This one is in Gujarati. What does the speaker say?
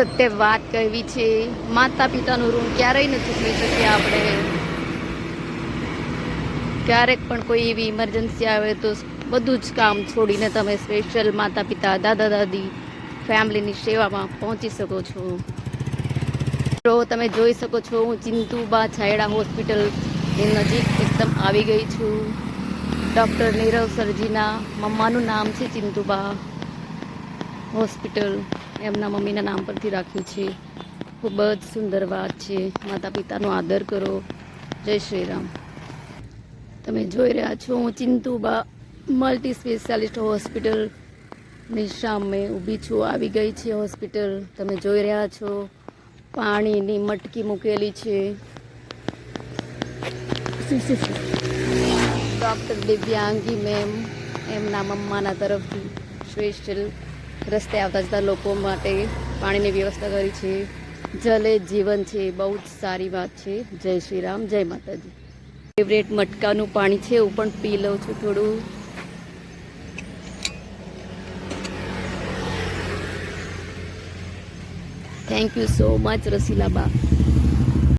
સત્ય વાત કહેવી છે, માતા પિતાનું ઋણ ક્યારેય ન ચૂકવી શકીએ આપણે. ક્યારેક પણ કોઈ એવી ઇમરજન્સી આવે તો બધું જ કામ છોડીને તમે સ્પેશિયલ માતા પિતા, દાદા દાદી, ફેમિલીની સેવામાં પહોંચી શકો છો. તો તમે જોઈ શકો છો, હું ચિંતુબા છાયડા હોસ્પિટલની નજીક એકદમ આવી ગઈ છું. ડૉક્ટર નીરવ સરજીના મમ્માનું નામ છે ચિંતુબા હોસ્પિટલ, એમના મમ્મીના નામ પરથી રાખ્યું છે. ખૂબ જ સુંદર વાત છે. માતા પિતાનો આદર કરો. જય શ્રી રામ. તમે જોઈ રહ્યા છો, હું ચિંતુબા મલ્ટી સ્પેશિયાલિસ્ટ હોસ્પિટલની સામે ઊભી છું. આવી ગઈ છે હોસ્પિટલ. તમે જોઈ રહ્યા છો, પાણીની મટકી મૂકેલી છે. ડૉક્ટર દિવ્યાંગી મેમ એમના મમ્માના તરફથી સ્પેશિયલ રસ્તે આવતા જતા લોકો માટે પાણીની વ્યવસ્થા કરી છે. જલ એ જીવન છે. બહુ જ સારી વાત છે. જય શ્રી રામ, જય માતાજી. ફેવરેટ મટકાનું પાણી છે, હું પણ પી લઉં છું થોડું. Thank you so much રસીલાબા.